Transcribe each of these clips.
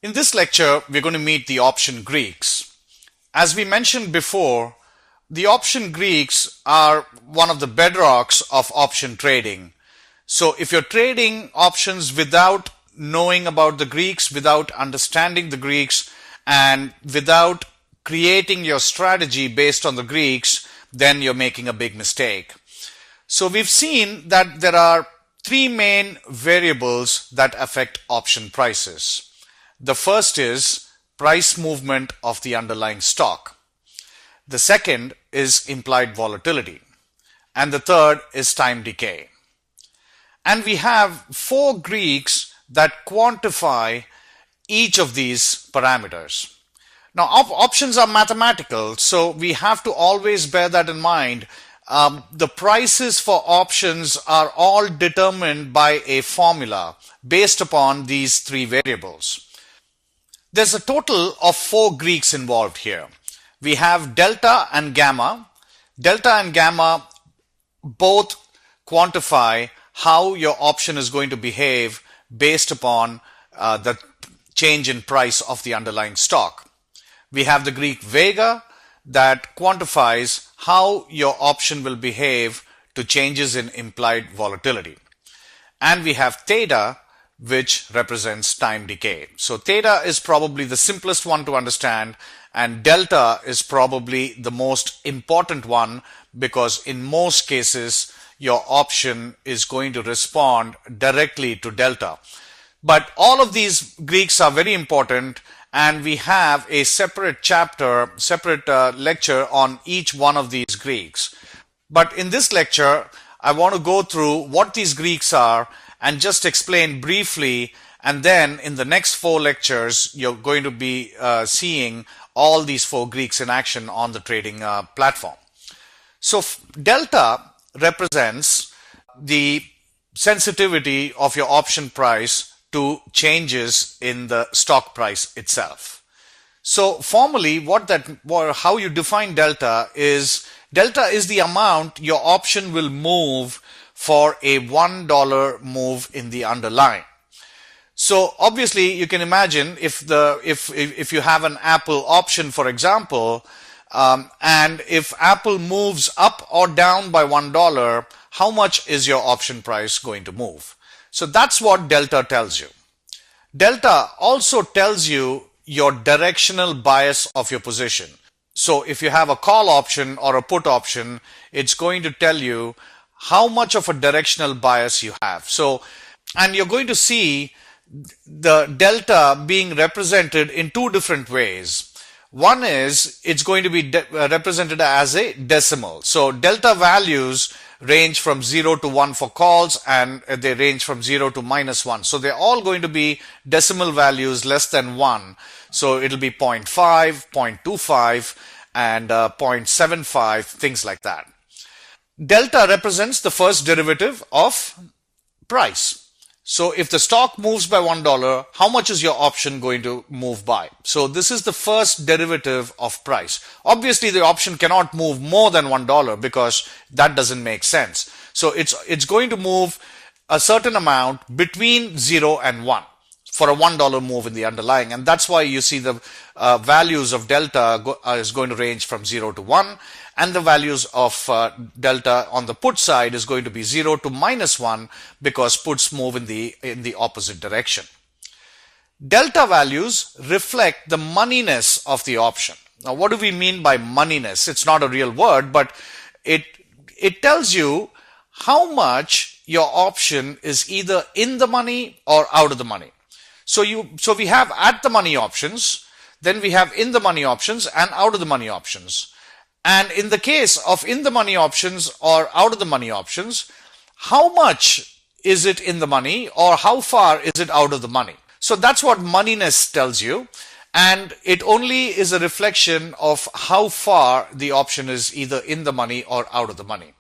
In this lecture, we're going to meet the option Greeks. As we mentioned before, the option Greeks are one of the bedrocks of option trading. So if you're trading options without knowing about the Greeks, without understanding the Greeks, and without creating your strategy based on the Greeks, then you're making a big mistake. So we've seen that there are three main variables that affect option prices. The first is price movement of the underlying stock. The second is implied volatility. And the third is time decay. And we have four Greeks that quantify each of these parameters. Now, options are mathematical, so we have to always bear that in mind. The prices for options are all determined by a formula based upon these three variables. There's a total of four Greeks involved here. We have delta and gamma. Delta and gamma both quantify how your option is going to behave based upon the change in price of the underlying stock. We have the Greek Vega that quantifies how your option will behave to changes in implied volatility. And we have theta, which represents time decay. So theta is probably the simplest one to understand, and delta is probably the most important one because in most cases your option is going to respond directly to delta. But all of these Greeks are very important, and we have a separate lecture on each one of these Greeks. But in this lecture, I want to go through what these Greeks are and just explain briefly, and then in the next four lectures, you're going to be seeing all these four Greeks in action on the trading platform. So delta represents the sensitivity of your option price to changes in the stock price itself. So formally, how you define delta is the amount your option will move for a $1 move in the underlying. So obviously you can imagine if you have an Apple option, for example, and if Apple moves up or down by $1, how much is your option price going to move? So that's what delta tells you. Delta also tells you your directional bias of your position. So if you have a call option or a put option, it's going to tell you how much of a directional bias you have. So, and you're going to see the delta being represented in two different ways. One is it's going to be represented as a decimal. So delta values range from 0 to 1 for calls, and they range from 0 to -1. So they're all going to be decimal values less than 1. So it'll be 0.5, 0.25, and 0.75, things like that. Delta represents the first derivative of price. So if the stock moves by $1, how much is your option going to move by? So this is the first derivative of price. Obviously, the option cannot move more than $1 because that doesn't make sense. So it's going to move a certain amount between 0 and 1 for a $1 move in the underlying. And that's why you see the values of delta is going to range from 0 to 1. And the values of delta on the put side is going to be 0 to -1 because puts move in the opposite direction. Delta values reflect the moneyness of the option. Now, what do we mean by moneyness? It's not a real word, but it tells you how much your option is either in the money or out of the money. So we have at the money options, then we have in the money options and out of the money options. And in the case of in the money options or out of the money options, how much is it in the money or how far is it out of the money? So that's what moneyness tells you. And it only is a reflection of how far the option is either in the money or out of the money.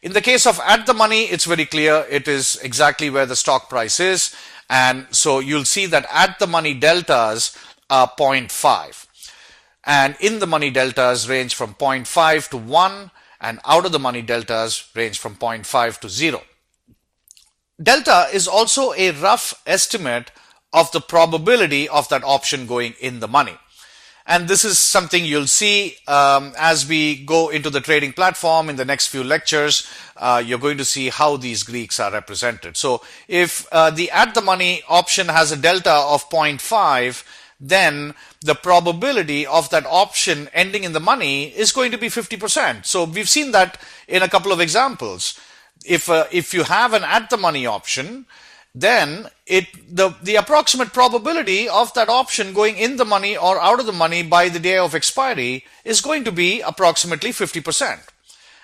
In the case of at the money, it's very clear. It is exactly where the stock price is. And so you'll see that at the money deltas are 0.5. And in the money deltas range from 0.5 to 1, and out of the money deltas range from 0.5 to 0. Delta is also a rough estimate of the probability of that option going in the money. And this is something you'll see as we go into the trading platform in the next few lectures. You're going to see how these Greeks are represented. So if the at the money option has a delta of 0.5, then the probability of that option ending in the money is going to be 50%. So we've seen that in a couple of examples. If you have an at the money option, then the approximate probability of that option going in the money or out of the money by the day of expiry is going to be approximately 50%.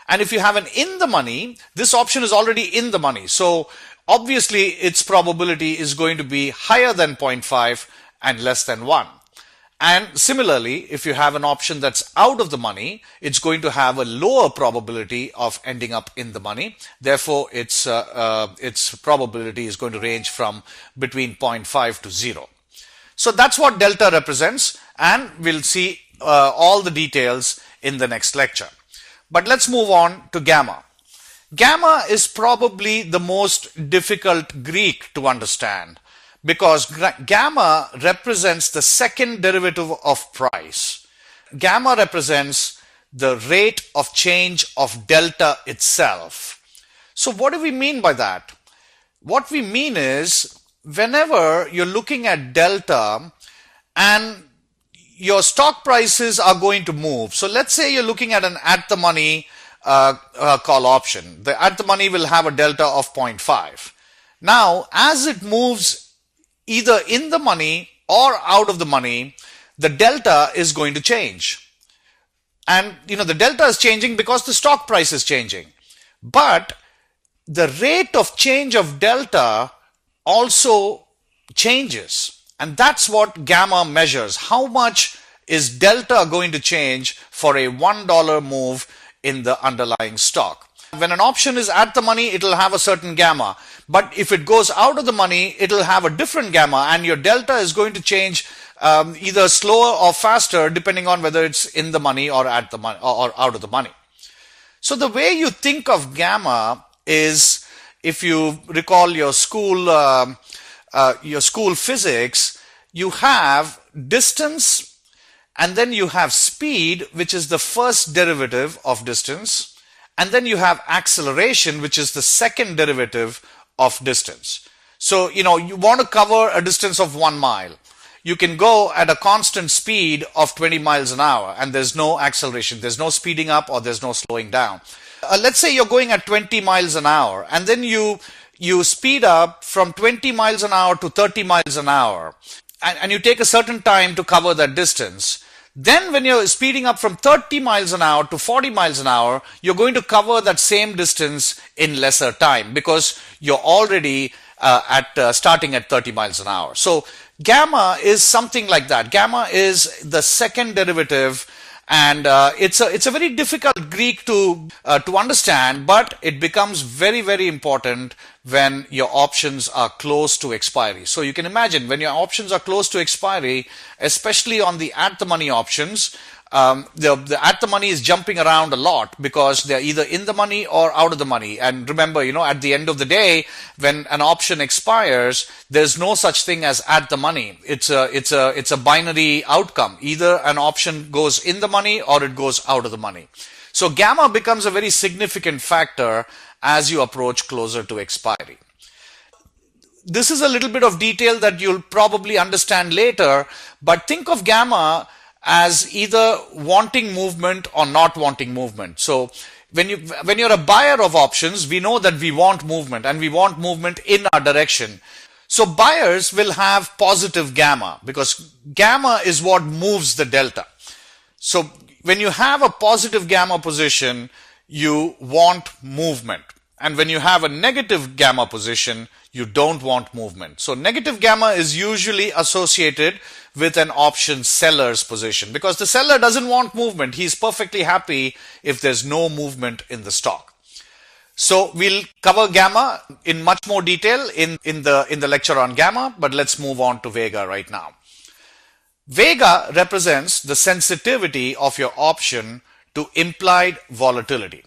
And if you have an in the money, this option is already in the money. So obviously its probability is going to be higher than 0.5 and less than 1. And similarly, if you have an option that's out of the money, it's going to have a lower probability of ending up in the money. Therefore, its probability is going to range from between 0.5 to 0. So that's what delta represents, and we'll see all the details in the next lecture. But let's move on to gamma. Gamma is probably the most difficult Greek to understand, because gamma represents the second derivative of price. Gamma represents the rate of change of delta itself. So what do we mean by that? What we mean is, whenever you're looking at delta and your stock prices are going to move. So let's say you're looking at an at the money call option. The at the money will have a delta of 0.5. Now, as it moves either in the money or out of the money, the delta is going to change. And the delta is changing because the stock price is changing. But the rate of change of delta also changes. And that's what gamma measures. How much is delta going to change for a $1 move in the underlying stock? When an option is at the money, it'll have a certain gamma. But if it goes out of the money, it'll have a different gamma, and your delta is going to change either slower or faster depending on whether it's in the money or at the money or out of the money. So the way you think of gamma is, if you recall your school physics, you have distance and then you have speed, which is the first derivative of distance. And then you have acceleration, which is the second derivative of distance. So, you want to cover a distance of 1 mile. You can go at a constant speed of 20 miles an hour, and there's no acceleration. There's no speeding up or there's no slowing down. Let's say you're going at 20 miles an hour, and then you speed up from 20 miles an hour to 30 miles an hour, and you take a certain time to cover that distance. Then when you're speeding up from 30 miles an hour to 40 miles an hour, you're going to cover that same distance in lesser time because you're already starting at 30 miles an hour. So gamma is something like that. Gamma is the second derivative, and it's a very difficult Greek to understand, but it becomes very, very important when your options are close to expiry. So you can imagine when your options are close to expiry, especially on the at the money options, the at the money is jumping around a lot because they're either in the money or out of the money. And remember, at the end of the day, when an option expires, there's no such thing as at the money. It's a binary outcome. Either an option goes in the money or it goes out of the money. So gamma becomes a very significant factor as you approach closer to expiry. This is a little bit of detail that you'll probably understand later, but think of gamma as either wanting movement or not wanting movement. So when you're a buyer of options, we know that we want movement, and we want movement in our direction. So buyers will have positive gamma because gamma is what moves the delta. So when you have a positive gamma position, you want movement. And when you have a negative gamma position, you don't want movement. So negative gamma is usually associated with an option seller's position because the seller doesn't want movement. He's perfectly happy if there's no movement in the stock. So we'll cover gamma in much more detail in the lecture on gamma, but let's move on to Vega right now. Vega represents the sensitivity of your option to implied volatility.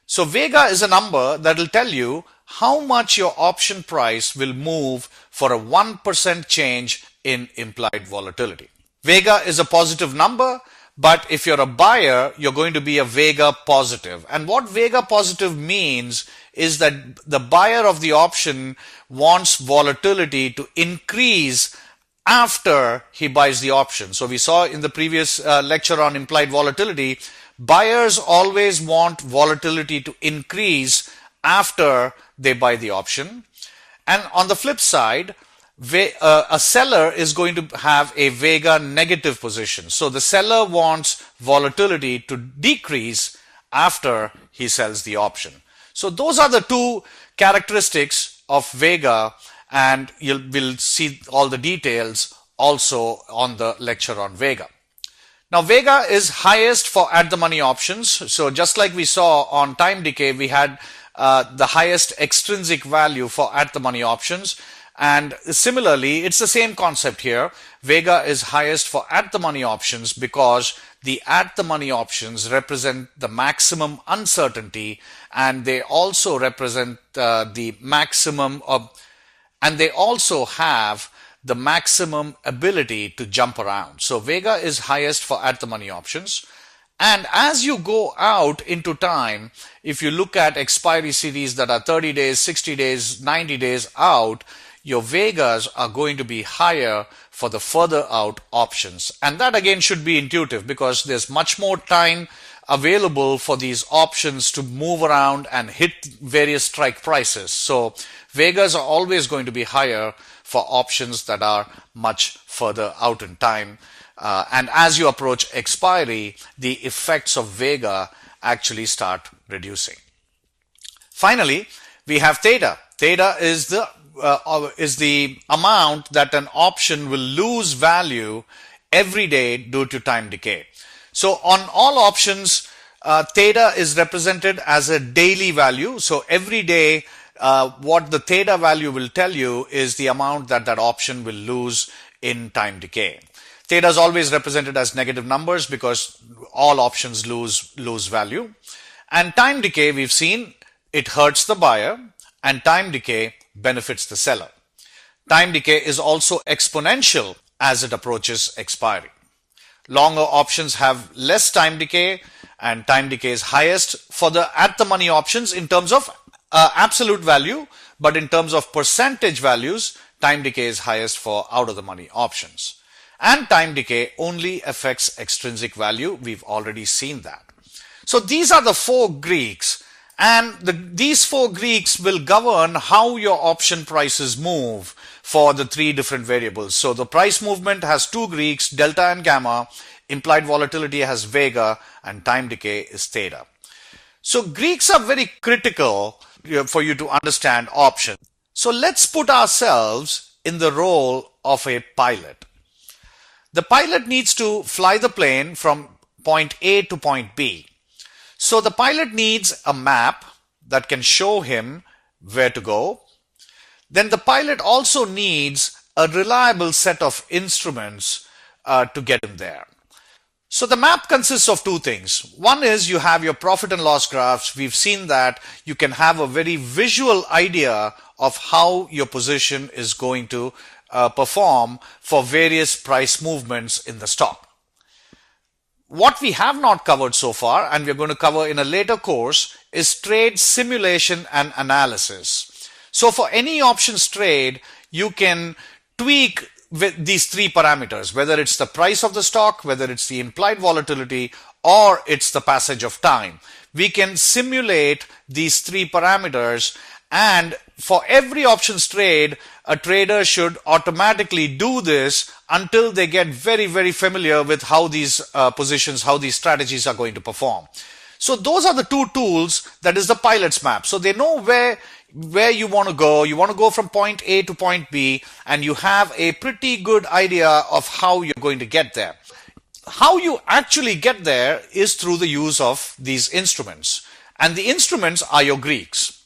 So Vega is a number that will tell you how much your option price will move for a 1% change in implied volatility. Vega is a positive number, but if you're a buyer, you're going to be a Vega positive. And what Vega positive means is that the buyer of the option wants volatility to increase after he buys the option. So we saw in the previous lecture on implied volatility, buyers always want volatility to increase after they buy the option. And on the flip side, a seller is going to have a Vega negative position. So the seller wants volatility to decrease after he sells the option. So those are the two characteristics of Vega, and we'll see all the details also on the lecture on Vega. Now Vega is highest for at the money options. So just like we saw on time decay, we had the highest extrinsic value for at the money options. And similarly, it's the same concept here. Vega is highest for at the money options because the at the money options represent the maximum uncertainty, and they also represent the maximum of, and they also have the maximum ability to jump around. So Vega is highest for at the money options. And as you go out into time, if you look at expiry series that are 30 days, 60 days, 90 days out, your Vegas are going to be higher for the further out options. And that again should be intuitive because there's much more time available for these options to move around and hit various strike prices. So Vegas are always going to be higher for options that are much further out in time. And as you approach expiry, the effects of Vega actually start reducing. Finally, we have theta. Theta is the amount that an option will lose value every day due to time decay. So on all options, theta is represented as a daily value. So every day, what the theta value will tell you is the amount that that option will lose in time decay. Theta is always represented as negative numbers because all options lose value. And time decay, we've seen, it hurts the buyer, and time decay benefits the seller. Time decay is also exponential as it approaches expiry. Longer options have less time decay, and time decay is highest for the at the money options in terms of absolute value, but in terms of percentage values, time decay is highest for out of the money options. And time decay only affects extrinsic value. We've already seen that. So these are the four Greeks, and these four Greeks will govern how your option prices move for the three different variables. So the price movement has two Greeks, delta and gamma, implied volatility has Vega, and time decay is theta. So Greeks are very critical for you to understand options. So let's put ourselves in the role of a pilot. The pilot needs to fly the plane from point A to point B. So the pilot needs a map that can show him where to go. Then the pilot also needs a reliable set of instruments to get him there. So the map consists of two things. One is you have your profit and loss graphs. We've seen that you can have a very visual idea of how your position is going to perform for various price movements in the stock. What we have not covered so far, and we're going to cover in a later course, is trade simulation and analysis. So for any options trade, you can tweak with these three parameters, whether it's the price of the stock, whether it's the implied volatility, or it's the passage of time. We can simulate these three parameters, and for every options trade, a trader should automatically do this until they get very, very familiar with how these positions, how these strategies are going to perform. So those are the two tools, that is the pilot's map. So they know where you want to go. You want to go from point A to point B, and you have a pretty good idea of how you're going to get there. How you actually get there is through the use of these instruments. And the instruments are your Greeks.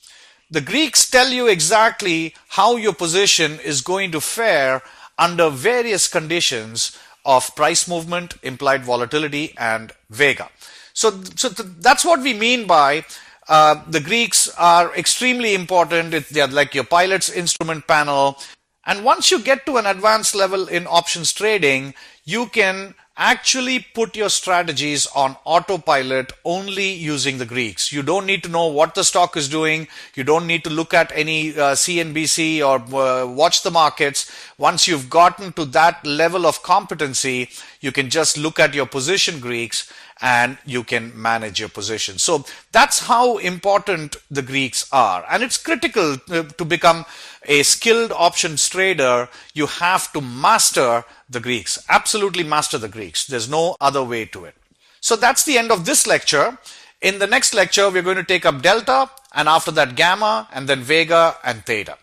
The Greeks tell you exactly how your position is going to fare under various conditions of price movement, implied volatility, and Vega. So that's what we mean by The Greeks are extremely important. They are like your pilot's instrument panel. And once you get to an advanced level in options trading, you can actually put your strategies on autopilot only using the Greeks. You don't need to know what the stock is doing. You don't need to look at any CNBC or watch the markets. Once you've gotten to that level of competency, you can just look at your position Greeks and you can manage your position. So that's how important the Greeks are. And it's critical to become a skilled options trader. You have to master the Greeks, absolutely master the Greeks. There's no other way to it. So that's the end of this lecture. In the next lecture, we're going to take up delta, and after that gamma, and then vega and theta.